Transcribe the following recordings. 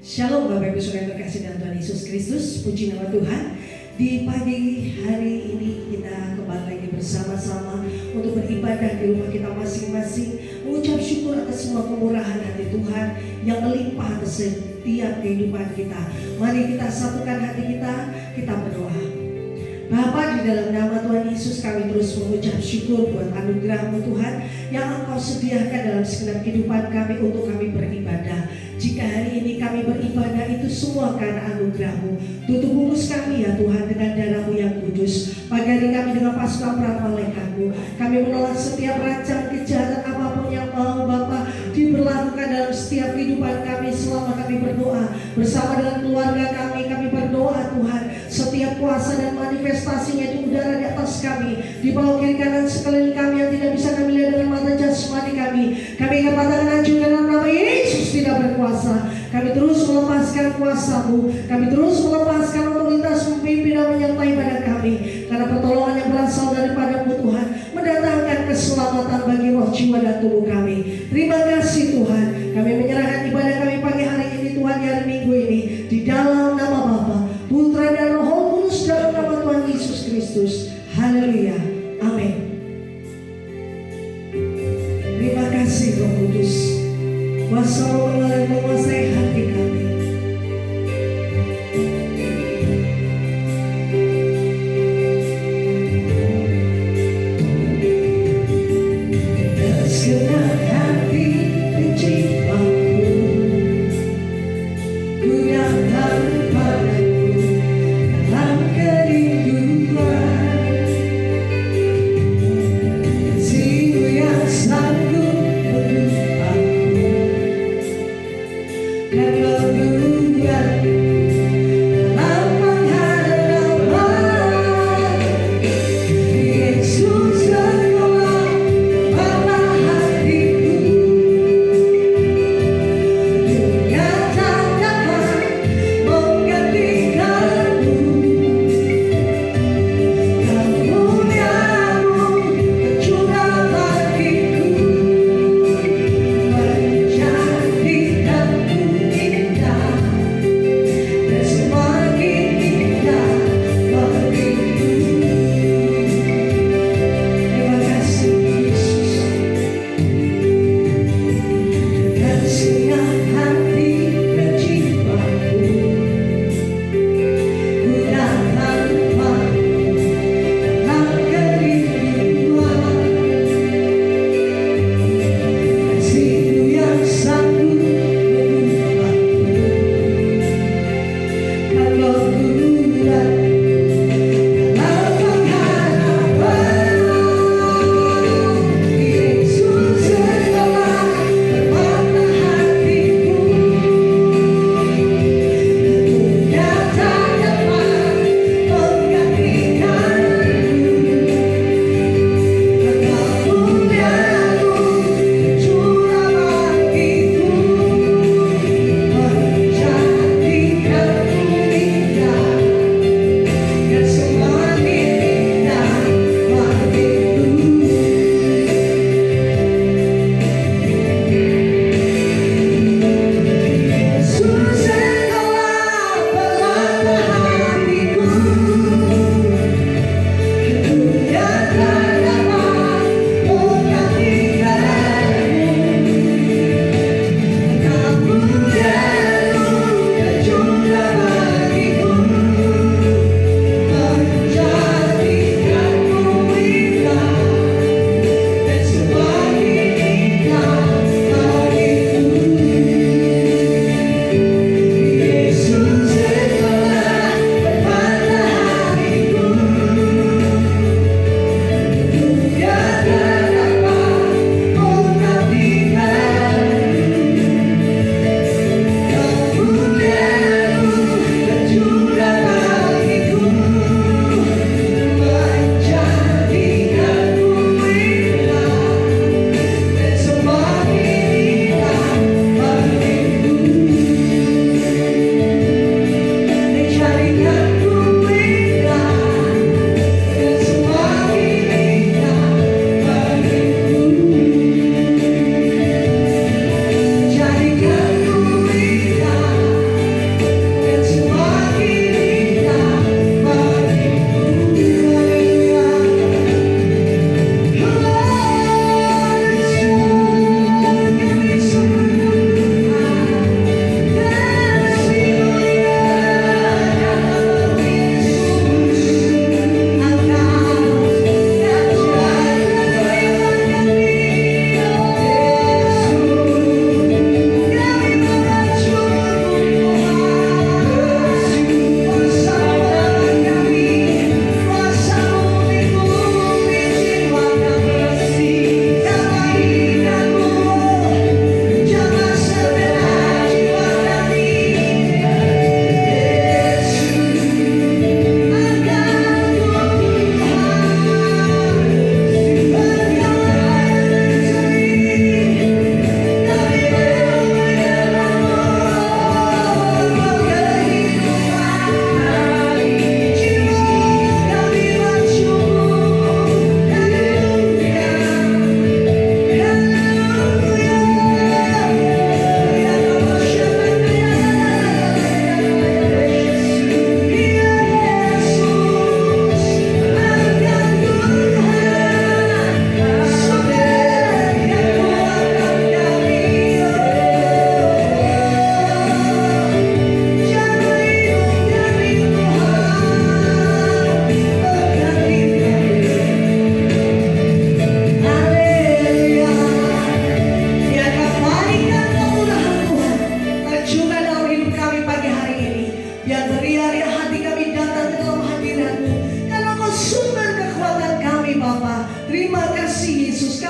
Shalom Bapak Ibu Saudara terkasih dalam Tuhan Yesus Kristus. Puji nama Tuhan. Di pagi hari ini kita kembali lagi bersama-sama untuk beribadah di rumah kita masing-masing, mengucap syukur atas semua kemurahan hati Tuhan yang melimpah atas setiap kehidupan kita. Mari kita satukan hati kita berdoa. Bapa, di dalam nama Tuhan Yesus kami terus mengucap syukur buat anugerah-Mu Tuhan yang Engkau sediakan dalam segenap kehidupan kami untuk kami beribadah. Jika hari ini kami beribadah itu semua karena anugerah-Mu. Tutup bungkus kami ya Tuhan dengan darah-Mu yang kudus. Pagi hari kami dengan pasukan para malaikat-Mu. Kami menolak setiap rancangan kejahatan apapun yang mau Bapa diberlakukan dalam setiap kehidupan kami selama kami berdoa. Bersama dengan keluarga kami berdoa Tuhan. Setiap kuasa dan manifestasinya di udara di atas kami, di bawah kiri kanan sekeliling kami yang tidak bisa kami lihat dengan mata jasmani kami ingin katakan hancur dalam nama Yesus tidak berkuasa. Kami terus melepaskan kuasa-Mu, kami terus melepaskan otoritas memimpin dan menyertai pada kami, karena pertolongan yang berasal daripada-Mu Tuhan mendatangkan keselamatan bagi roh, jiwa dan tubuh kami. Terima kasih Tuhan. Kami menyerahkan ibadah kami pagi hari ini Tuhan, di hari Minggu ini, di dalam nama Bapa, Putra dan Roh Kudus, dalam nama Tuhan Yesus Kristus. Haleluya. Amin. Terima kasih Roh Kudus. Kuasa-Mu mengalir menguasai hati kami. Segenap hati pencipta-Mu, ku datang padamu dalam kerinduan. Kasih-Mu yang sanggup menuntutku,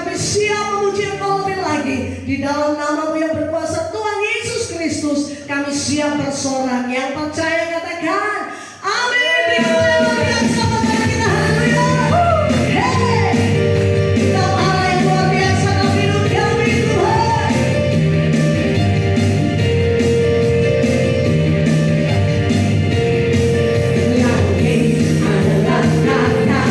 kami siap memuji Engkau lebih lagi. Di dalam nama-Mu yang berkuasa Tuhan Yesus Kristus, kami siap bersorak. Yang percaya katakan amin. Berikan luar biasa pada kita. Haleluya. Hey, Engkau Allah yang luar biasa dalam hidup kami Tuhan. Langit adalah kata Tuhan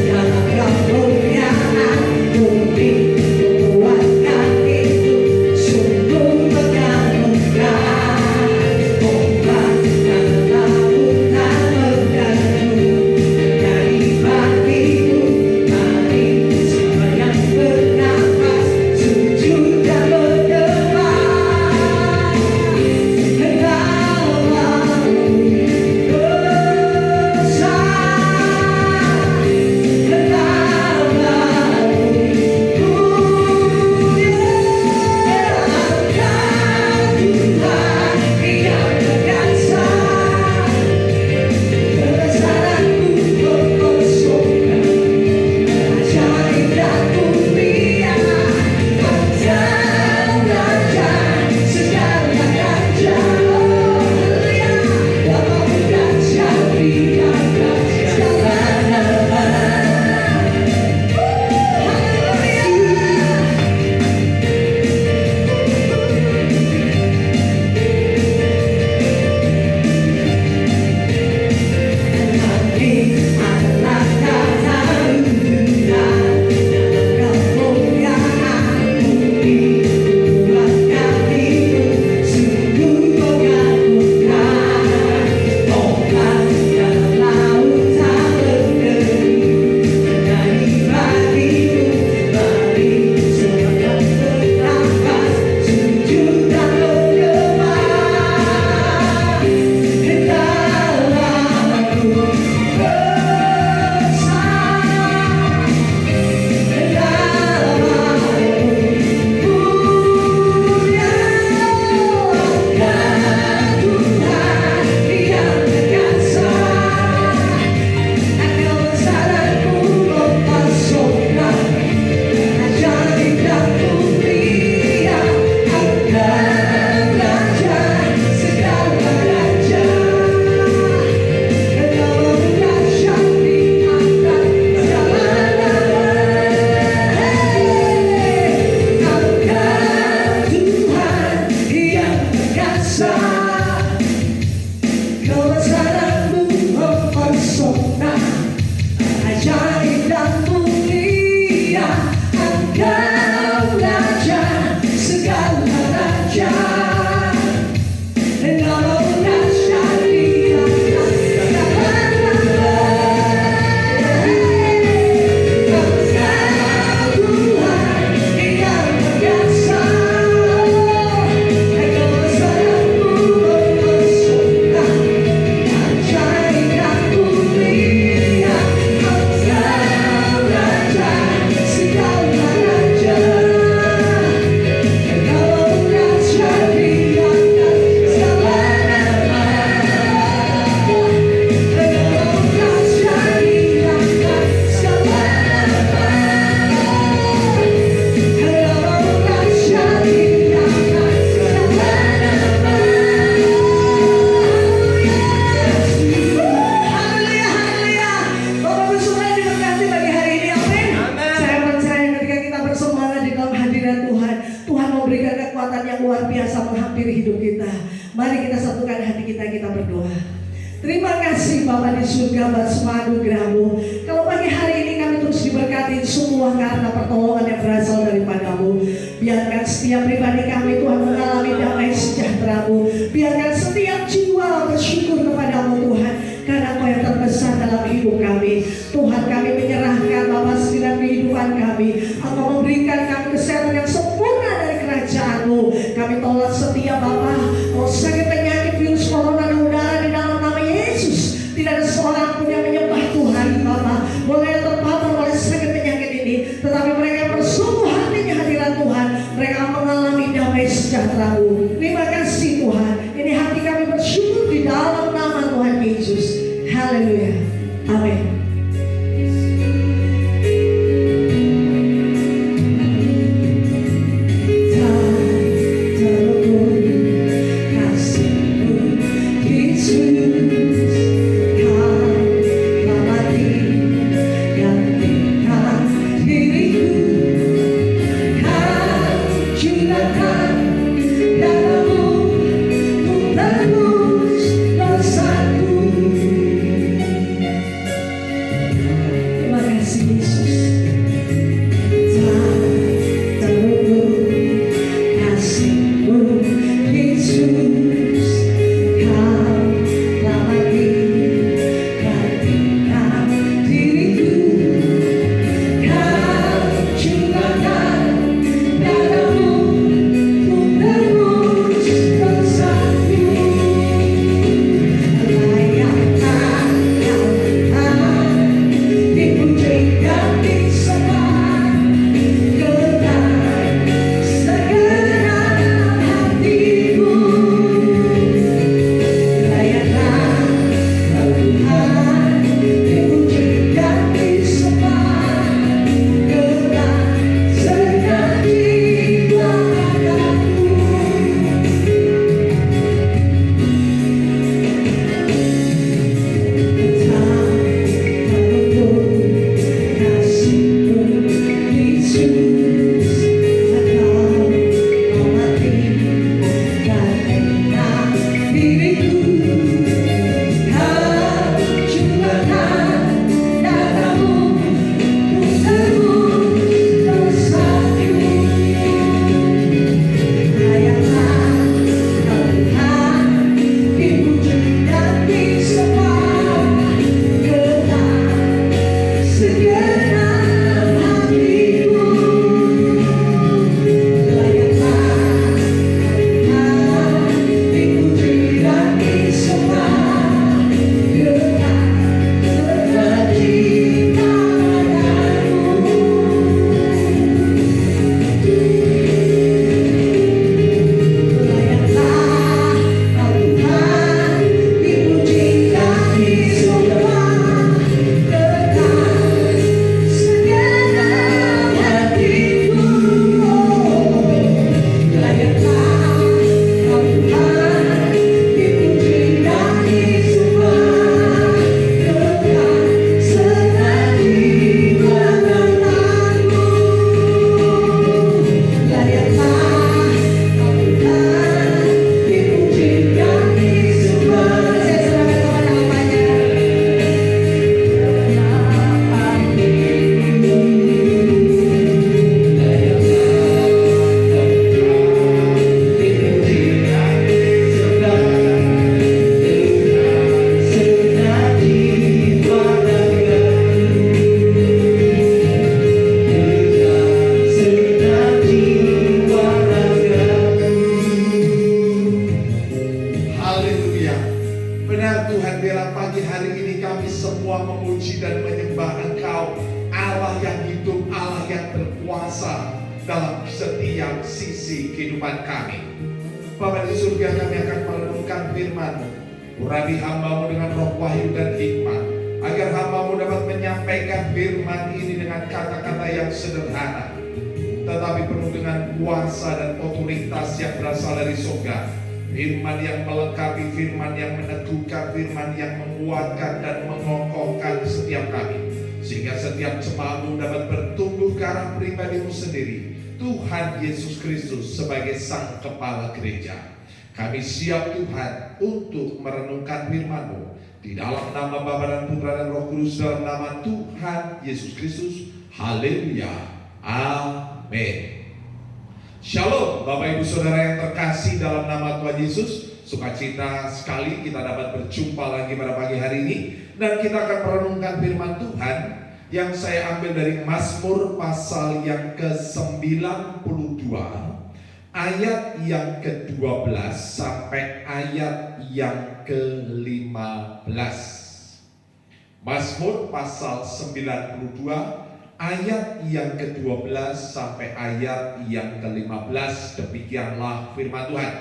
dalam kemuliaan bumi, kuatkan itu sungguh mengagumkan. Ombak dan lautan bergadu dari bagimu. Mari semua yang bernafas sujud dan bergembira. Terima kasih Bapa di surga atas semua anugerah-Mu. Kalau pagi hari ini kami terus diberkati semua karena pertolongan yang berasal daripada-Mu. Biarkan setiap pribadi kami Tuhan mengalami damai sejahtera-Mu. Biarkan setiap jiwa bersyukur kepada-Mu Tuhan, karena Kau yang terbesar dalam hidup kami. Tuhan, kami menyerahkan Bapa sekalian kehidupan kami. Engkau memberikan kami kesehatan yang sempurna dari kerajaan-Mu. Kami tolak setiap Bapa sakit penyakit virus corona dan udara di dalam nama Yesus. Tidak ada seorang pun yang menyembah Tuhan Bapa boleh terpapar oleh sakit penyakit ini, tetapi mereka bersungguh hatinya hadirat Tuhan. Mereka mengalami damai sejahtera-Mu. Terima kasih Tuhan. Ini hati kami bersyukur di dalam nama Tuhan Yesus. Haleluya. Amin. biarlah pagi hari ini kami semua memuji dan menyembah Engkau, Allah yang hidup, Allah yang berkuasa dalam setiap sisi kehidupan kami. Bapa di surga, kami akan merenungkan firman-Mu. Urapi hamba-Mu dengan roh wahyu dan hikmat, agar hamba-Mu dapat menyampaikan firman ini dengan kata-kata yang sederhana, tetapi penuh dengan kuasa dan otoritas yang berasal dari surga. Firman yang melengkapi, firman yang meneguhkan, firman yang menguatkan dan mengokohkan setiap kami, sehingga setiap jemaat-Mu dapat bertumbuh ke arah pribadi-Mu sendiri, Tuhan Yesus Kristus sebagai Sang Kepala Gereja. Kami siap Tuhan untuk merenungkan firman-Mu di dalam nama Bapa dan Putra dan Roh Kudus, dalam nama Tuhan Yesus Kristus. Haleluya. Amin. Shalom Bapak Ibu Saudara yang terkasih dalam nama Tuhan Yesus. Sukacita sekali kita dapat berjumpa lagi pada pagi hari ini, dan kita akan merenungkan firman Tuhan yang saya ambil dari Mazmur pasal yang ke-92 ayat yang ke-12 sampai ayat yang ke-15. Mazmur pasal 92 ayat yang ke-12 sampai ayat yang ke-15. Demikianlah firman Tuhan.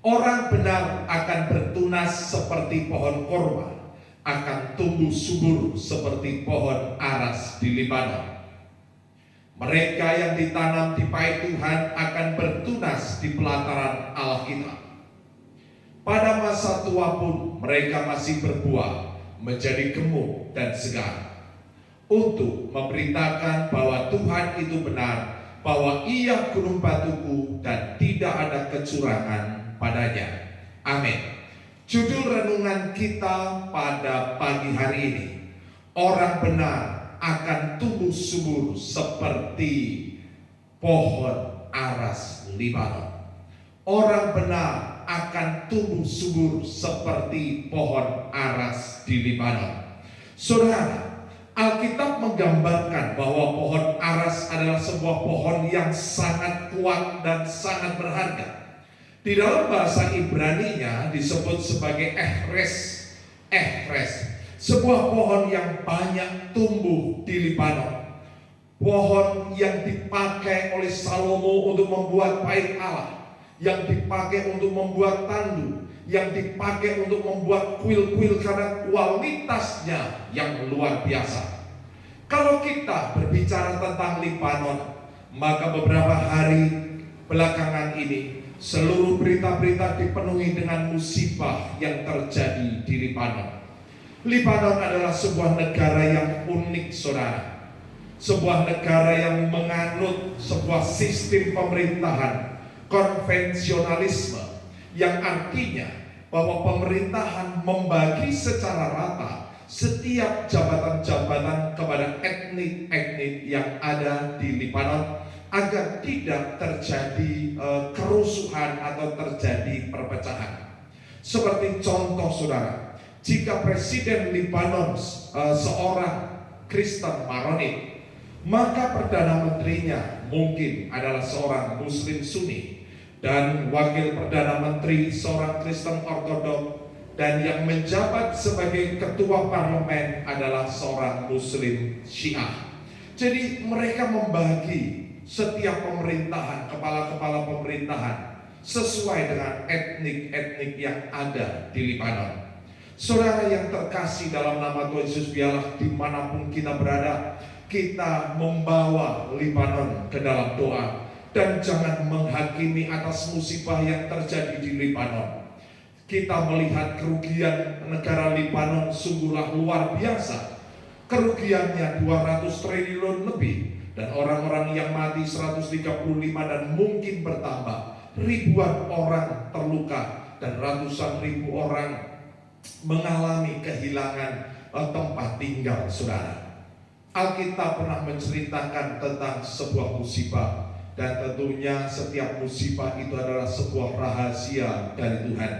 Orang benar akan bertunas seperti pohon korma, akan tumbuh subur seperti pohon aras di Libanon. Mereka yang ditanam di pae Tuhan akan bertunas di pelataran Allah kita. Pada masa tua pun mereka masih berbuah, menjadi gemuk dan segar, untuk memberitakan bahwa Tuhan itu benar, bahwa Ia gunung batuku dan tidak ada kecurangan padanya. Amin. Judul renungan kita pada pagi hari ini, orang benar akan tumbuh subur seperti pohon aras Libanon. Orang benar akan tumbuh subur seperti pohon aras di Libanon. Saudara, Alkitab menggambarkan bahwa pohon aras adalah sebuah pohon yang sangat kuat dan sangat berharga. Di dalam bahasa Ibrani-nya disebut sebagai ehres, sebuah pohon yang banyak tumbuh di Libanon. Pohon yang dipakai oleh Salomo untuk membuat bait Allah, yang dipakai untuk membuat tandu, yang dipakai untuk membuat kuil-kuil karena kualitasnya yang luar biasa. Kalau kita berbicara tentang Libanon, maka beberapa hari belakangan ini seluruh berita-berita dipenuhi dengan musibah yang terjadi di Libanon. Libanon adalah sebuah negara yang unik, saudara. Sebuah negara yang menganut sebuah sistem pemerintahan konvensionalisme, yang artinya bahwa pemerintahan membagi secara rata setiap jabatan-jabatan kepada etnik-etnik yang ada di Libanon, agar tidak terjadi kerusuhan atau terjadi perpecahan. Seperti contoh, saudara, jika Presiden Libanon seorang Kristen Maronit, maka Perdana Menterinya mungkin adalah seorang Muslim Sunni, dan Wakil Perdana Menteri seorang Kristen Ortodok, dan yang menjabat sebagai Ketua Parlemen adalah seorang Muslim Syiah. Jadi mereka membagi setiap pemerintahan, kepala-kepala pemerintahan sesuai dengan etnik-etnik yang ada di Libanon. Saudara yang terkasih dalam nama Tuhan Yesus, biarlah dimanapun kita berada, kita membawa Libanon ke dalam doa, dan jangan menghakimi atas musibah yang terjadi di Libanon. Kita melihat kerugian negara Libanon sungguhlah luar biasa. Kerugiannya 200 triliun lebih, dan orang-orang yang mati 135 dan mungkin bertambah. Ribuan orang terluka dan ratusan ribu orang mengalami kehilangan tempat tinggal, saudara. Alkitab pernah menceritakan tentang sebuah musibah, dan tentunya setiap musibah itu adalah sebuah rahasia dari Tuhan.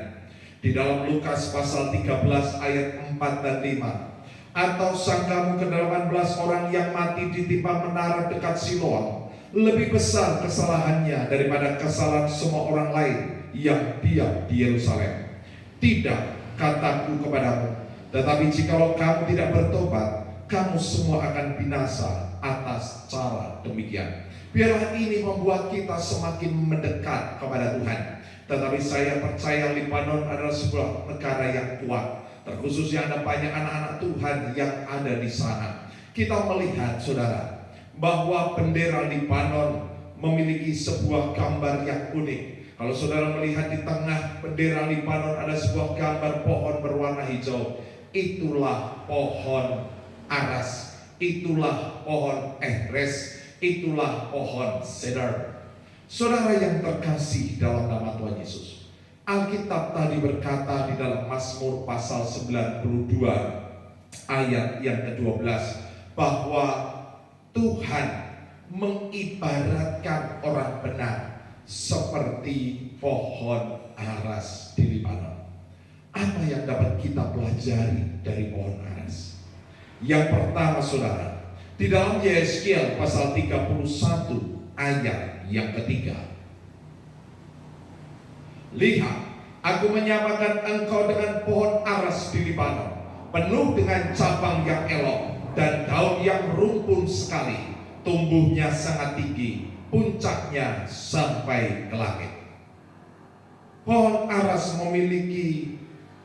Di dalam Lukas pasal 13 ayat 4 dan 5, atau sangkamu ke-18 orang yang mati ditimpa menara dekat Siloam lebih besar kesalahannya daripada kesalahan semua orang lain yang diam di Yerusalem? Tidak, kataku kepadamu. Tetapi jikalau kamu tidak bertobat, kamu semua akan binasa atas cara demikian. Biarlah ini membuat kita semakin mendekat kepada Tuhan. Tetapi saya percaya Libanon adalah sebuah negara yang kuat, terkhususnya ada banyak anak-anak Tuhan yang ada di sana. Kita melihat, saudara, bahwa bendera Libanon memiliki sebuah gambar yang unik. Kalau saudara melihat di tengah bendera Libanon ada sebuah gambar pohon berwarna hijau. Itulah pohon aras, itulah pohon ehres, itulah pohon cedar. Saudara yang terkasih dalam nama Tuhan Yesus, Alkitab tadi berkata di dalam Mazmur pasal 92 ayat yang ke-12 bahwa Tuhan mengibaratkan orang benar seperti pohon aras di Libanon. Apa yang dapat kita pelajari dari pohon aras? Yang pertama, saudara, di dalam Yeskiel pasal 31 ayat yang ketiga, lihat, aku menyamakan engkau dengan pohon aras di Libanon, penuh dengan cabang yang elok dan daun yang rumpun sekali, tumbuhnya sangat tinggi, puncaknya sampai ke langit. Pohon aras memiliki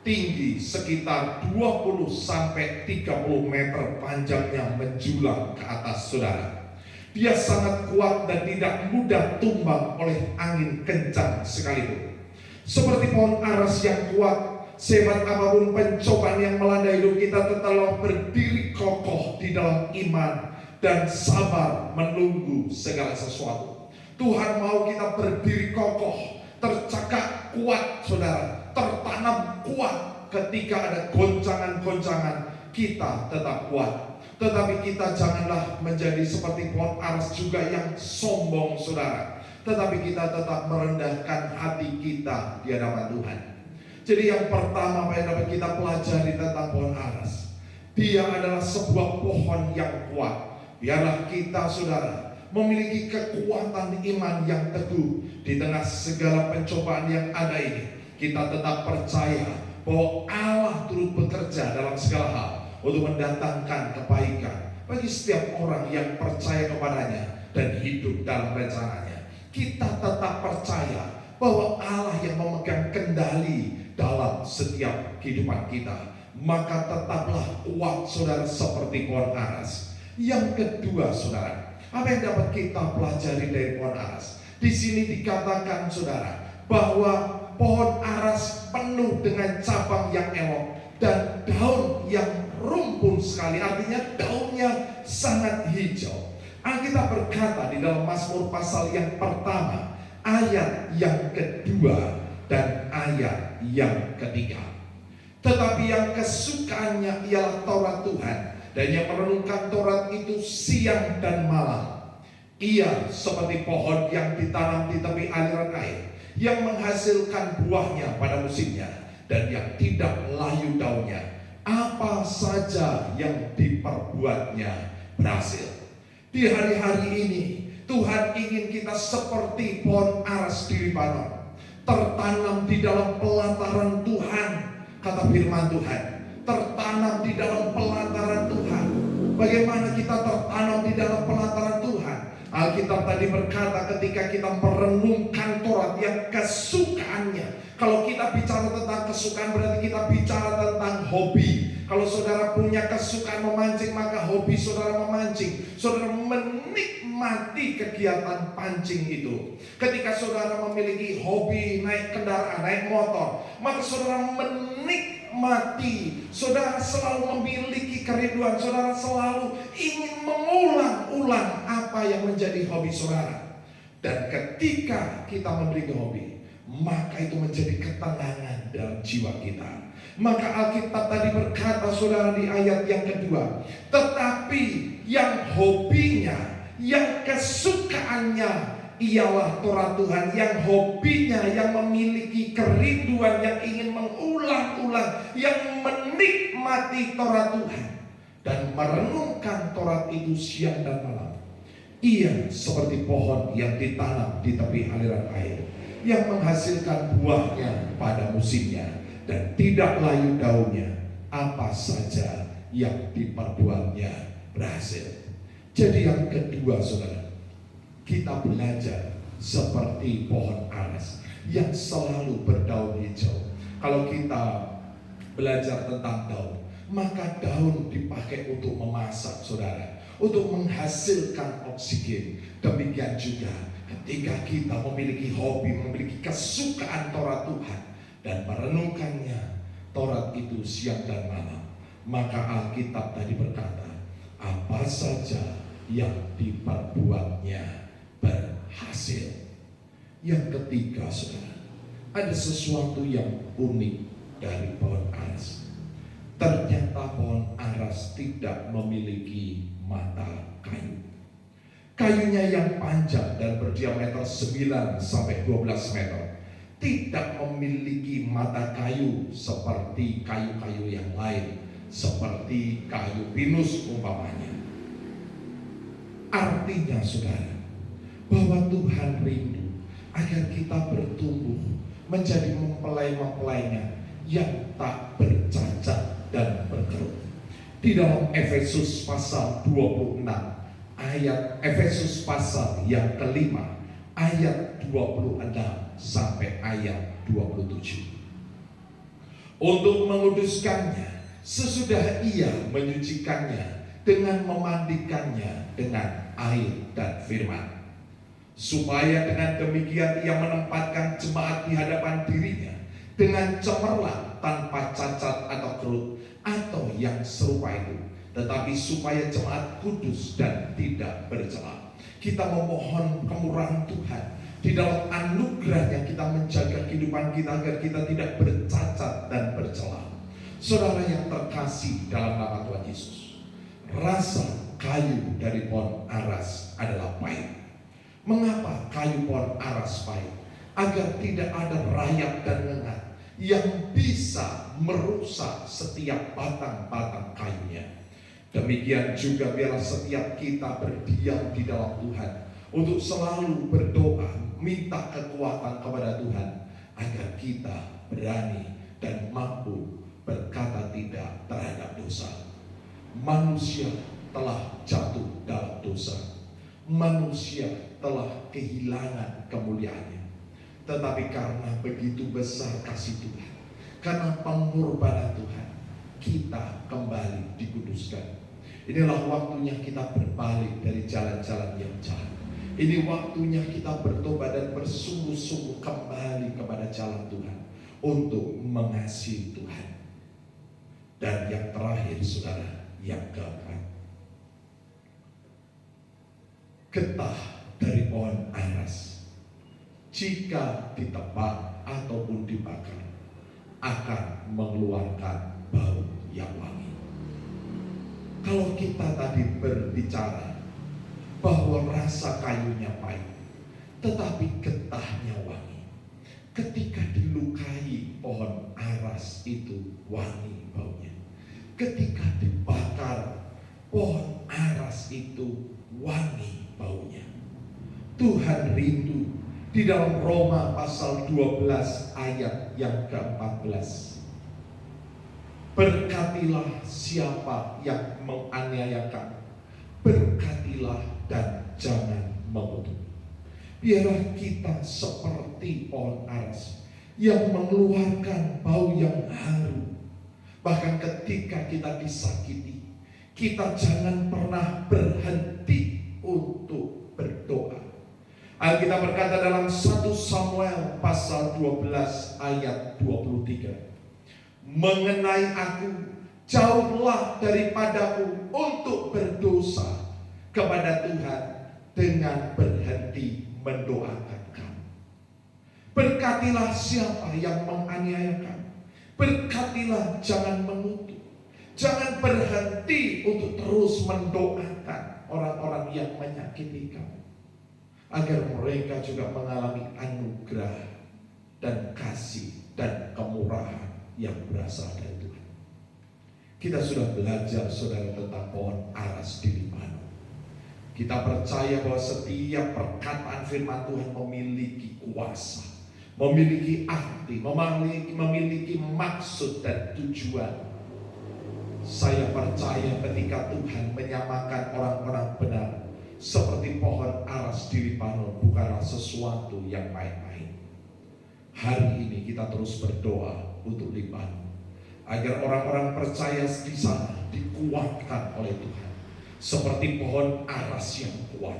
tinggi sekitar 20 sampai 30 meter panjangnya menjulang ke atas, saudara. Dia sangat kuat dan tidak mudah tumbang oleh angin kencang sekalipun. Seperti pohon aras yang kuat, sehebat apapun pencobaan yang melanda hidup kita, tetaplah berdiri kokoh di dalam iman dan sabar menunggu segala sesuatu. Tuhan mau kita berdiri kokoh, tercakap kuat, saudara, tertanam kuat. Ketika ada goncangan-goncangan, kita tetap kuat. Tetapi kita janganlah menjadi seperti pohon aras juga yang sombong, saudara. Tetapi kita tetap merendahkan hati kita di hadapan Tuhan. Jadi yang pertama apa yang dapat kita pelajari tentang pohon aras, dia adalah sebuah pohon yang kuat. Biarlah kita, saudara, memiliki kekuatan iman yang teguh di tengah segala pencobaan yang ada ini. Kita tetap percaya bahwa Allah turut bekerja dalam segala hal untuk mendatangkan kebaikan bagi setiap orang yang percaya kepadanya dan hidup dalam rencananya. Kita tetap percaya bahwa Allah yang memegang kendali dalam setiap kehidupan kita. Maka tetaplah kuat, saudara, seperti pohon aras. Yang kedua, saudara, apa yang dapat kita pelajari dari pohon aras? Di sini dikatakan, saudara, bahwa pohon aras penuh dengan cabang yang elok dan daun yang rumpun sekali, artinya daunnya sangat hijau. Alkitab berkata di dalam Mazmur pasal yang pertama ayat yang kedua dan ayat yang ketiga, tetapi yang kesukaannya ialah Taurat Tuhan, dan yang merenungkan Taurat itu siang dan malam. Ia seperti pohon yang ditanam di tepi aliran air, yang menghasilkan buahnya pada musimnya, dan yang tidak layu daunnya. Apa saja yang diperbuatnya berhasil. Di hari-hari ini Tuhan ingin kita seperti pohon aras di Libanon, tertanam di dalam pelataran Tuhan. Kata firman Tuhan, tertanam di dalam pelataran Tuhan. Bagaimana kita tertanam di dalam pelataran Tuhan? Alkitab tadi berkata ketika kita merenungkan Taurat yang kesukaannya. Kalau kita bicara tentang kesukaan berarti kita bicara tentang hobi. Kalau saudara punya kesukaan memancing, maka hobi saudara memancing. Saudara menikmati kegiatan pancing itu. Ketika saudara memiliki hobi naik kendaraan, naik motor, maka saudara menikmati. Saudara selalu memiliki kerinduan, saudara selalu ingin mengulang-ulang apa yang menjadi hobi saudara. Dan ketika kita memiliki hobi, maka itu menjadi ketenangan dalam jiwa kita. Maka Alkitab tadi berkata, saudara, di ayat yang kedua, tetapi yang hobinya, yang kesukaannya ialah Taurat Tuhan, yang hobinya, yang memiliki kerinduan, yang ingin mengulang-ulang, yang menikmati Taurat Tuhan dan merenungkan Taurat itu siang dan malam. Ia seperti pohon yang ditanam di tepi aliran air, yang menghasilkan buahnya pada musimnya, dan tidak layu daunnya, apa saja yang diperbuatnya berhasil. Jadi yang kedua, saudara, kita belajar seperti pohon aras yang selalu berdaun hijau. Kalau kita belajar tentang daun, maka daun dipakai untuk memasak, saudara, untuk menghasilkan oksigen. Demikian juga ketika kita memiliki hobi, memiliki kesukaan Taurat Tuhan dan merenungkannya, Taurat itu siang dan malam, maka Alkitab tadi berkata, apa saja yang diperbuatnya berhasil. Yang ketiga, saudara, ada sesuatu yang unik dari pohon aras. Ternyata pohon aras tidak memiliki mata kayu. Kayunya yang panjang dan berdiameter 9 sampai 12 meter tidak memiliki mata kayu seperti kayu-kayu yang lain, seperti kayu pinus umpamanya. Artinya, saudara, bahwa Tuhan rindu agar kita bertumbuh menjadi mempelai-mempelainya yang tak bercacat dan berkerut. Di dalam Efesus pasal 26 ayat Efesus pasal yang kelima ayat 26 sampai ayat 27. Untuk menguduskannya sesudah ia menyucikannya dengan memandikannya dengan air dan firman, supaya dengan demikian ia menempatkan jemaat di hadapan dirinya dengan cemerlang, tanpa cacat atau kerut atau yang serupa itu, tetapi supaya jemaat kudus dan tidak bercela. Kita memohon kemurahan Tuhan di dalam anugerahnya, kita menjaga kehidupan kita agar kita tidak bercacat dan bercela. Saudara yang terkasih dalam nama Tuhan Yesus, rasa kayu dari pohon aras adalah pahit. Mengapa kayu pohon aras pahit? Agar tidak ada rayap dan lengan yang bisa merusak setiap batang-batang kayunya. Demikian juga biarlah setiap kita berdiam di dalam Tuhan untuk selalu berdoa, minta kekuatan kepada Tuhan agar kita berani dan mampu berkata tidak terhadap dosa. Manusia telah jatuh dalam dosa. Manusia telah kehilangan kemuliaannya. Tetapi karena begitu besar kasih Tuhan, karena pengorbanan Tuhan, kita kembali dikuduskan. Inilah waktunya kita berbalik dari jalan-jalan yang jahat. Ini waktunya kita bertobat dan bersungguh-sungguh kembali kepada jalan Tuhan untuk mengasihi Tuhan. Dan yang terakhir, saudara, yang keempat, getah dari pohon aras jika ditebang ataupun dibakar akan mengeluarkan bau yang wangi. Kalau kita tadi berbicara bahwa rasa kayunya pahit, tetapi getahnya wangi. Ketika dilukai pohon aras itu wangi baunya. Ketika dibakar pohon aras itu wangi baunya. Tuhan rindu di dalam Roma pasal 12 ayat yang ke-14. Berkatilah siapa yang menganiayakan, berkatilah dan jangan mengutuk. Biarlah kita seperti pohon aras yang mengeluarkan bau yang harum. Bahkan ketika kita disakiti, kita jangan pernah berhenti untuk berdoa. Alkitab berkata dalam 1 Samuel pasal 12 ayat 23, mengenai aku, jauhlah daripadaku untuk berdosa kepada Tuhan dengan berhenti mendoakan kamu. Berkatilah siapa yang menganiayakan, berkatilah jangan mengutuk. Jangan berhenti untuk terus mendoakan orang-orang yang menyakiti kamu, agar mereka juga mengalami anugerah dan kasih dan kemurahan yang berasal dari Tuhan. Kita sudah belajar, saudara, tentang pohon aras di Libanon. Kita percaya bahwa setiap perkataan firman Tuhan memiliki kuasa, memiliki arti, memiliki maksud dan tujuan. Saya percaya ketika Tuhan menyamakan orang-orang benar seperti pohon aras di Libanon bukanlah sesuatu yang main-main. Hari ini kita terus berdoa untuk Libanon, agar orang-orang percaya di sana dikuatkan oleh Tuhan seperti pohon aras yang kuat,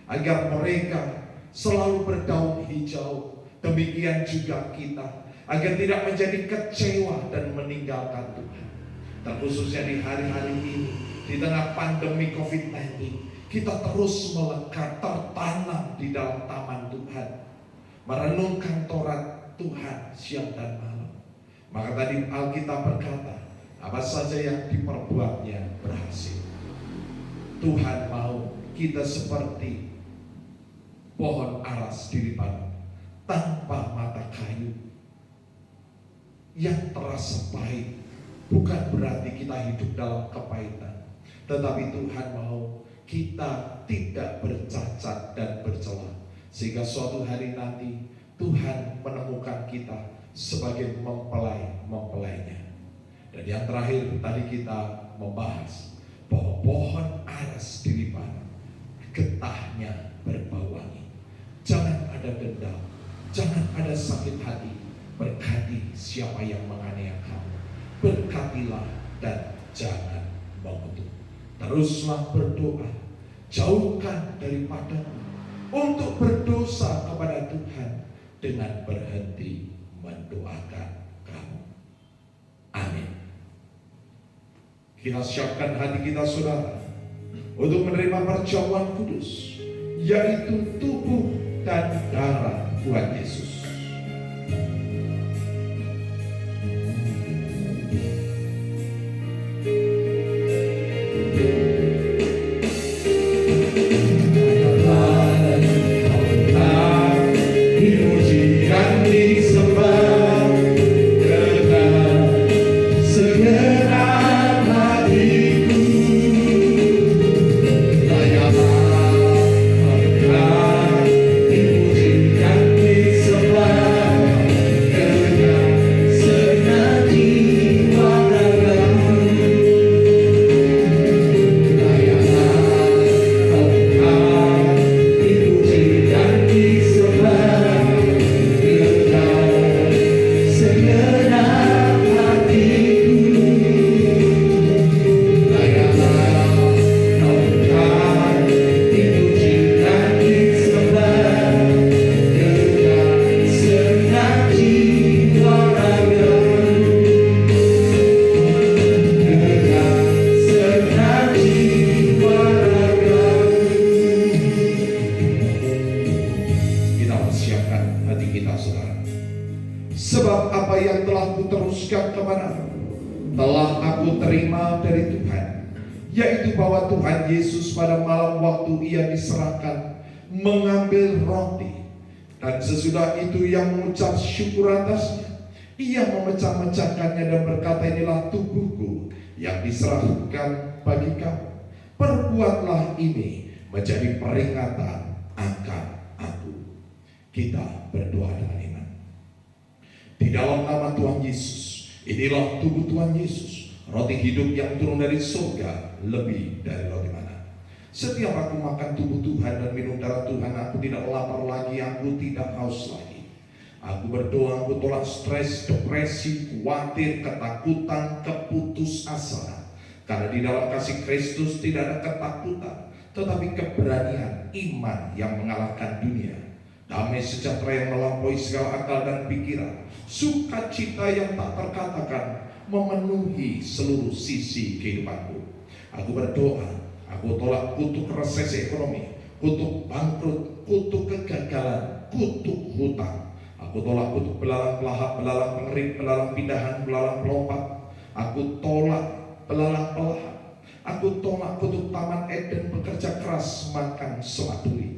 agar mereka selalu berdaun hijau. Demikian juga kita, agar tidak menjadi kecewa dan meninggalkan Tuhan. Terkhususnya di hari-hari ini, di tengah pandemi COVID-19, kita terus melekat, tertanam di dalam taman Tuhan, merenungkan Taurat Tuhan siang dan malam. Maka tadi Alkitab berkata, apa saja yang diperbuatnya berhasil. Tuhan mau kita seperti pohon aras di Libanon, tanpa mata kayu yang terasa pahit. Bukan berarti kita hidup dalam kepahitan, tetapi Tuhan mau kita tidak bercacat dan bercela, sehingga suatu hari nanti Tuhan menemukan kita sebagai mempelainya. Dan yang terakhir tadi kita membahas bahwa pohon aras di Libanon getahnya berbau wangi. Jangan ada dendam, jangan ada sakit hati. Berkati siapa yang menganiaya kamu, berkatilah dan jangan mengutuk. Teruslah berdoa, jauhkan daripadamu untuk berdosa kepada Tuhan dengan berhenti mendoakan kamu. Amin. Kita siapkan hati kita saudara untuk menerima perjamuan kudus, yaitu tubuh dan darah Tuhan Yesus. Sebab apa yang telah kuteruskan kepadamu telah aku terima dari Tuhan, yaitu bahwa Tuhan Yesus pada malam waktu ia diserahkan mengambil roti, dan sesudah itu ia mengucap syukur atasnya, ia memecah-mecahkannya dan berkata, inilah tubuhku yang diserahkan bagi kamu. Perbuatlah ini menjadi peringatan akan aku. Kita berdoa dengan iman. Di dalam nama Tuhan Yesus, inilah tubuh Tuhan Yesus, roti hidup yang turun dari surga, lebih dari roti mana. Setiap aku makan tubuh Tuhan dan minum darah Tuhan, aku tidak lapar lagi, aku tidak haus lagi. Aku berdoa, aku tolak stres, depresi, khawatir, ketakutan, keputusasaan. Karena di dalam kasih Kristus tidak ada ketakutan, tetapi keberanian, iman yang mengalahkan dunia. Damai sejahtera yang melampaui segala akal dan pikiran, sukacita yang tak terkatakan memenuhi seluruh sisi kehidupanku. Aku berdoa, aku tolak kutuk resesi ekonomi, kutuk bangkrut, kutuk kegagalan, kutuk hutang. Aku tolak kutuk belalang pelahap, belalang pengerik, belalang pindahan, belalang pelompat. Aku tolak belalang pelahap. Aku tolak kutuk taman Eden, bekerja keras, makan selaturi.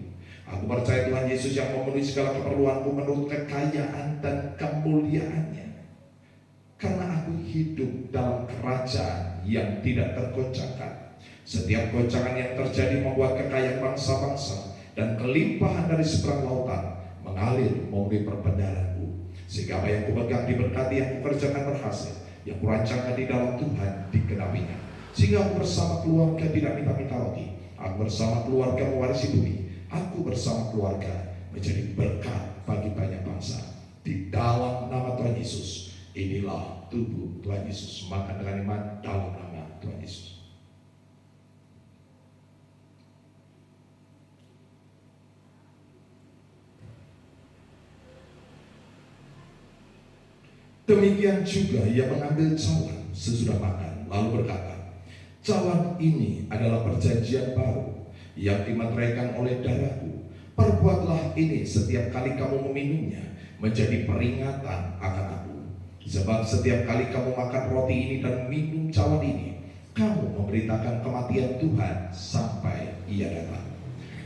Aku percaya Tuhan Yesus yang memenuhi segala keperluanku menurut kekayaan dan kemuliaannya. Karena aku hidup dalam kerajaan yang tidak tergoncangkan. Setiap goncangan yang terjadi membuat kekayaan bangsa-bangsa dan kelimpahan dari seberang lautan mengalir memenuhi perbendaharanku. Sehingga apa yang kupegang diberkati, yang kukerjakan berhasil, yang kurancangkan di dalam Tuhan dikenapinya. Sehingga aku bersama keluarga tidak minta-minta roti, aku bersama keluarga mewarisi bumi, aku bersama keluarga menjadi berkat bagi banyak bangsa. Di dalam nama Tuhan Yesus, inilah tubuh Tuhan Yesus. Makan dengan iman dalam nama Tuhan Yesus. Demikian juga ia mengambil cawan sesudah makan, lalu berkata, cawan ini adalah perjanjian baru yang dimeteraikan oleh darahku. Perbuatlah ini setiap kali kamu meminumnya, menjadi peringatan akan aku. Sebab setiap kali kamu makan roti ini dan minum cawan ini, kamu memberitakan kematian Tuhan sampai ia datang.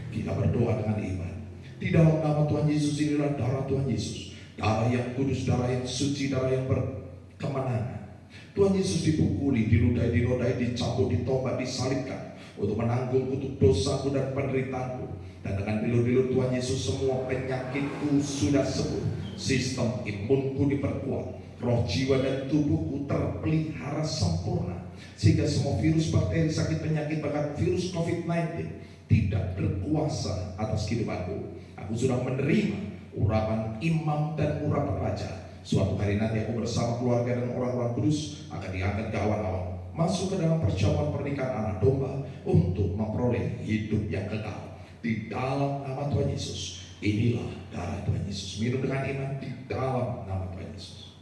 Kita berdoa dengan iman. Di dalam nama Tuhan Yesus, inilah darah Tuhan Yesus, darah yang kudus, darah yang suci, darah yang berkemenangan. Tuhan Yesus dipukuli, dinodai, dicambuk, ditombak, disalibkan untuk menanggung kutuk dosaku dan penderitaanku. Dan dengan bilur-bilur Tuhan Yesus semua penyakitku sudah sembuh. Sistem imunku diperkuat, roh, jiwa, dan tubuhku terpelihara sempurna. Sehingga semua virus, bakteri, sakit, penyakit, bahkan virus COVID-19 tidak berkuasa atas kehidupanku. Aku sudah menerima urapan imam dan urapan raja. Suatu hari nanti aku bersama keluarga dan orang-orang kudus akan diangkat ke awan-awan, masuk ke dalam perjamuan pernikahan anak domba untuk memperoleh hidup yang kekal. Di dalam nama Tuhan Yesus, inilah darah Tuhan Yesus. Minum dengan iman di dalam nama Tuhan Yesus.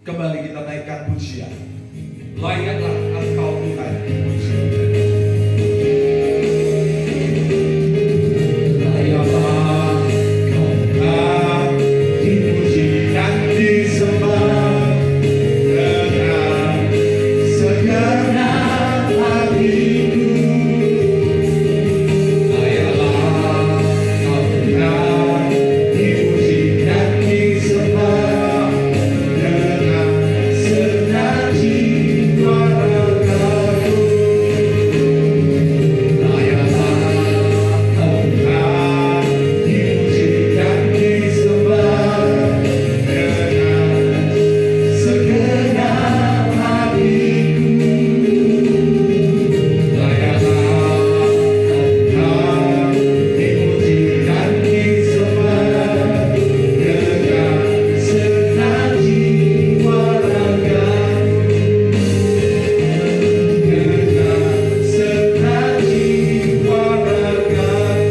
Kembali kita naikkan pujian. Layaklah Engkau Tuhan pujian. Layaklah Engkau dipuji dan disembah dengan segenap hatiku. Layaklah Engkau dipuji dan disembah dengan segenap jiwa ragaku. Layaklah Engkau dipuji dan disembah dengan segenap hatiku. Layaklah Engkau dipuji dan disembah dengan segenap jiwa ragaku. Dengan segenap jiwa ragaku.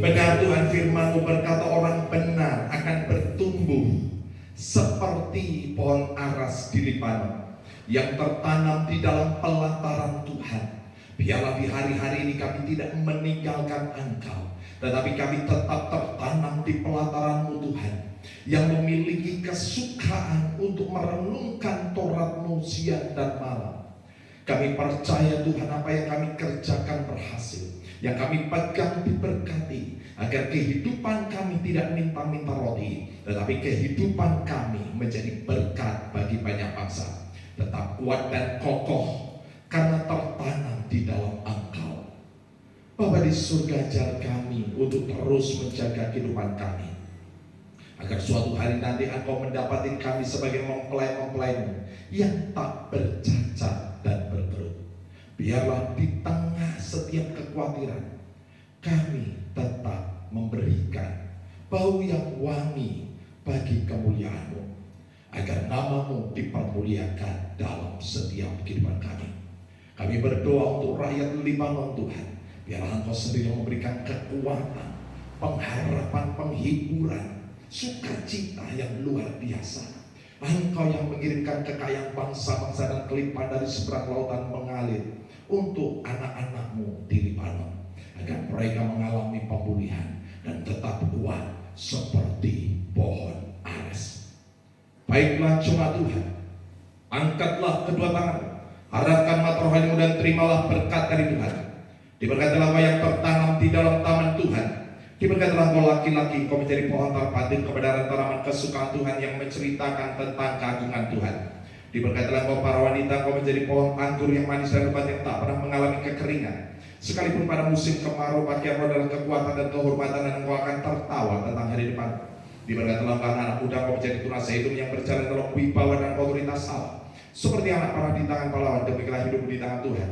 Benar Tuhan, firman-Mu berkata orang benar akan bertumbuh seperti pohon aras di Libanon yang tertanam di dalam pelataran Tuhan. Biarlah di hari-hari ini kami tidak meninggalkan Engkau, tetapi kami tetap tertanam di pelataran-Mu Tuhan, yang memiliki kesukaan untuk merenungkan Taurat-Mu siang dan malam. Kami percaya Tuhan, apa yang kami kerjakan berhasil, yang kami pegang diberkati, agar kehidupan kami tidak minta-minta roti, tetapi kehidupan kami menjadi berkat bagi banyak bangsa. Tetap kuat dan kokoh karena tertanam di dalam Engkau. Bapa di surga, ajar kami untuk terus menjaga kehidupan kami, agar suatu hari nanti Engkau mendapati kami sebagai mempelai-mempelai-Mu yang tak bercacat dan berkerut. Biarlah di tengah setiap kekhawatiran, kami tetap memberikan bau yang wangi bagi kemuliaan-Mu, agar nama-Mu dipermuliakan dalam setiap kehidupan kami. Kami berdoa untuk rakyat Libanon Tuhan. Biarlah Engkau sendiri yang memberikan kekuatan, pengharapan, penghiburan, sukacita yang luar biasa. Engkau yang mengirimkan kekayaan bangsa-bangsa dan kelimpahan dari seberang lautan mengalir untuk anak-anak-Mu di Libanon, agar mereka mengalami pemulihan dan tetap kuat seperti pohon aras. Baiklah jemaat Tuhan, angkatlah kedua tangan, harapkan mata rohani-Mu dan terimalah berkat dari Tuhan. Diberkatilah apa yang tertanam di dalam taman Tuhan, Diberkatilah engkau laki-laki, engkau menjadi pohon terpatin kebenaran tanaman kesukaan Tuhan yang menceritakan tentang keagungan Tuhan. Diberkatilah engkau para wanita, engkau menjadi pohon anggur yang manis dan lebat yang tak pernah mengalami kekeringan. Sekalipun pada musim kemarau, pakaianmu adalah kekuatan dan kehormatan, dan engkau akan tertawa tentang hari depan. Diberkatilah engkau anak muda, engkau menjadi tunas Zaitun yang berjalan dalam wibawa dan otoritas Allah. Seperti anak panah di tangan pahlawan, demikianlah hidup di tangan Tuhan.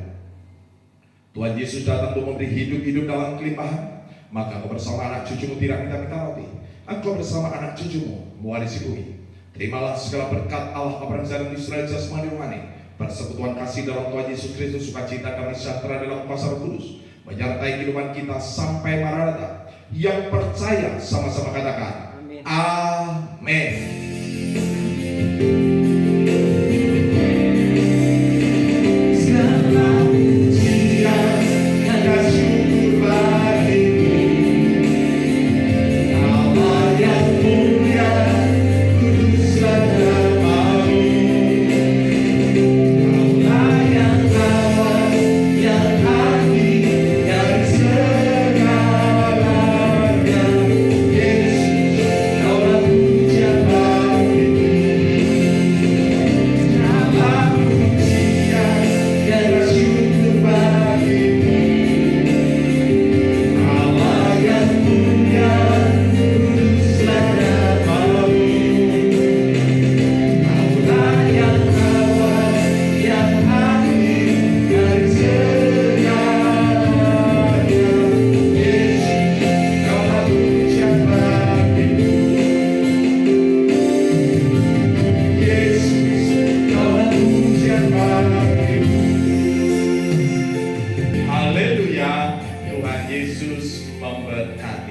Tuhan Yesus datang untuk memberi hidup dalam kelimpahan. Maka engkau bersama anak cucumu tidak minta-minta roti. Engkau bersama anak cucumu mewarisi bumi. Terimalah segala berkat Allah Bapa dan Zat dan Israel jasmani rohani, persekutuan kasih dalam Tuhan Yesus Kristus, sukacita damai sejahtera dalam kuasa Roh Kudus menyertai kehidupan kita sampai Maranatha. Yang percaya sama-sama katakan amin. Haleluya, Tuhan Yesus memberkati.